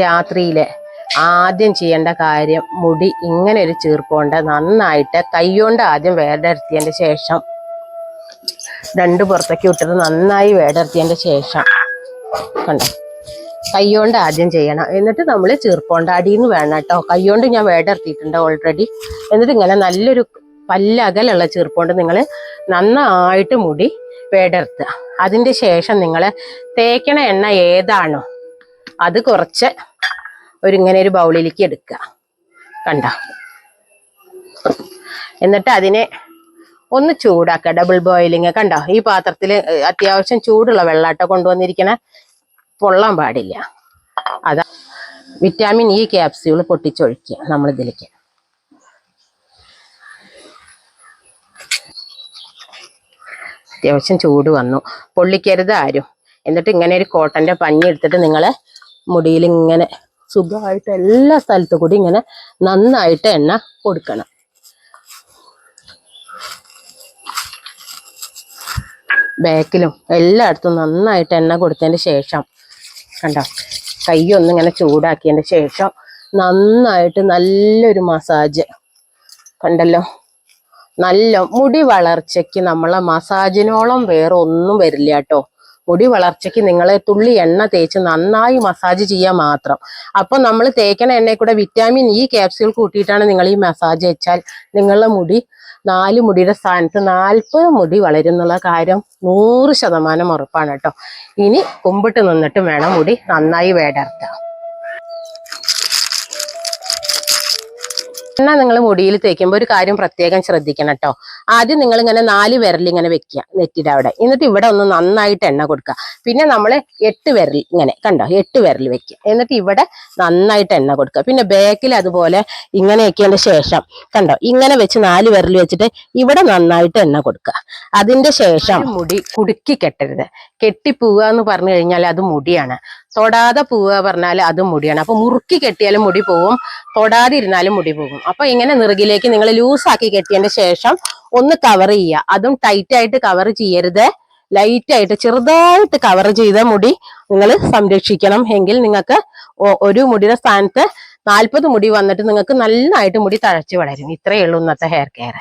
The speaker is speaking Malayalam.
രാത്രിയിലെ ആദ്യം ചെയ്യേണ്ട കാര്യം മുടി ഇങ്ങനെ ഒരു ചീർപ്പുകൊണ്ട് നന്നായിട്ട് കൈകൊണ്ട് ആദ്യം വേടർത്തിയതിന്റെ ശേഷം രണ്ട് പുറത്തേക്ക് വിട്ടിട്ട് നന്നായി വേടർത്തിയതിന്റെ ശേഷം കണ്ടോ കൈകൊണ്ട് ആദ്യം ചെയ്യണം. എന്നിട്ട് നമ്മൾ ചീർപ്പോണ്ട് അടിയിൽ വേണം കേട്ടോ. കൈകൊണ്ട് ഞാൻ വേടർത്തിയിട്ടുണ്ട് ഓൾറെഡി. എന്നിട്ട് ഇങ്ങനെ നല്ലൊരു പല്ലകലുള്ള ചീർപ്പോണ്ട് നിങ്ങൾ നന്നായിട്ട് മുടി വേടർത്തുക. അതിന്റെ ശേഷം നിങ്ങൾ തേക്കണ എണ്ണ ഏതാണോ അത് കുറച്ച് ഇങ്ങനെ ഒരു ബൗളിലേക്ക് എടുക്കുക. കണ്ടോ? എന്നിട്ട് അതിനെ ഒന്ന് ചൂടാക്കുക. Double boiling. കണ്ടോ? ഈ പാത്രത്തിൽ അത്യാവശ്യം ചൂടുള്ള വെള്ളാട്ടോ കൊണ്ടുവന്നിരിക്കണേ, പൊള്ളാൻ പാടില്ല. അതാ വിറ്റാമിൻ ഇ ക്യാപ്സ്യൂൾ പൊട്ടിച്ചൊഴിക്കുക നമ്മളിതിലേക്ക്. അത്യാവശ്യം ചൂട് വന്നു, പൊള്ളിക്കരുത് ആരും. എന്നിട്ട് ഇങ്ങനെ ഒരു കോട്ടന്റെ പഞ്ഞി എടുത്തിട്ട് നിങ്ങൾ മുടിയിൽ ഇങ്ങനെ സുഖമായിട്ട് എല്ലാ സ്ഥലത്തു കൂടി ഇങ്ങനെ നന്നായിട്ട് എണ്ണ കൊടുക്കണം. ബാക്കിലും എല്ലായിടത്തും നന്നായിട്ട് എണ്ണ കൊടുത്തതിന് ശേഷം കണ്ടോ കൈ ഒന്നിങ്ങനെ ചൂടാക്കിയതിന് ശേഷം നന്നായിട്ട് നല്ലൊരു മസാജ്. കണ്ടല്ലോ? നല്ല മുടി വളർച്ചയ്ക്ക് നമ്മളെ മസാജിനോളം വേറെ ഒന്നും വരില്ല കേട്ടോ. മുടി വളർച്ചയ്ക്ക് നിങ്ങളെ തുള്ളി എണ്ണ തേച്ച് നന്നായി മസാജ് ചെയ്യാൻ മാത്രം. അപ്പൊ നമ്മൾ തേക്കണ എണ്ണയിൽ കൂടെ വിറ്റാമിൻ ഇ ക്യാപ്സ്യൂൾ കൂട്ടിയിട്ടാണ് നിങ്ങൾ ഈ മസാജ് വെച്ചാൽ നിങ്ങളുടെ മുടി 4 മുടിയുടെ സ്ഥാനത്ത് 40 മുടി വളരും എന്നുള്ള കാര്യം 100% ഉറപ്പാണ് കേട്ടോ. ഇനി കുമ്പിട്ട് നിന്നിട്ട് വേണം മുടി നന്നായി വേടർത്താൻ. എണ്ണ നിങ്ങൾ മുടിയിൽ തേക്കുമ്പോൾ ഒരു കാര്യം പ്രത്യേകം ശ്രദ്ധിക്കണം കേട്ടോ. ആദ്യം നിങ്ങൾ ഇങ്ങനെ 4 വിരൽ ഇങ്ങനെ വെക്കുക നെറ്റിയുടെ അവിടെ. എന്നിട്ട് ഇവിടെ ഒന്ന് നന്നായിട്ട് എണ്ണ കൊടുക്കുക. പിന്നെ നമ്മൾ 8 വിരൽ ഇങ്ങനെ കണ്ടോ 8 വിരൽ വെക്കുക. എന്നിട്ട് ഇവിടെ നന്നായിട്ട് എണ്ണ കൊടുക്കുക. പിന്നെ ബാക്കിൽ അതുപോലെ ഇങ്ങനെ വെക്കേണ്ട ശേഷം കണ്ടോ ഇങ്ങനെ വെച്ച് 4 വിരൽ വെച്ചിട്ട് ഇവിടെ നന്നായിട്ട് എണ്ണ കൊടുക്കുക. അതിന്റെ ശേഷം മുടി കുടുക്കി കെട്ടരുത്. കെട്ടിപ്പോവുക എന്ന് പറഞ്ഞു കഴിഞ്ഞാൽ അത് മുടിയാണ്. തൊടാതെ പോവുക പറഞ്ഞാൽ അത് മുടിയാണ്. അപ്പൊ മുറുക്കി കെട്ടിയാലും മുടി പോവും, തൊടാതെ ഇരുന്നാലും മുടി പോകും. അപ്പൊ ഇങ്ങനെ നിറുകിലേക്ക് നിങ്ങൾ ലൂസാക്കി കെട്ടിയതിന്റെ ശേഷം ഒന്ന് കവർ ചെയ്യുക. അതും ടൈറ്റ് ആയിട്ട് കവർ ചെയ്യരുത്, ലൈറ്റായിട്ട് ചെറുതായിട്ട് കവർ ചെയ്ത മുടി നിങ്ങൾ സംരക്ഷിക്കണം. എങ്കിൽ നിങ്ങൾക്ക് ഒരു മുടിയുടെ സ്ഥാനത്ത് 40 മുടി വന്നിട്ട് നിങ്ങൾക്ക് നന്നായിട്ട് മുടി തഴച്ചു വളരും. ഇത്രയേ ഉള്ളൂ ഇന്നത്തെ ഹെയർ കെയർ.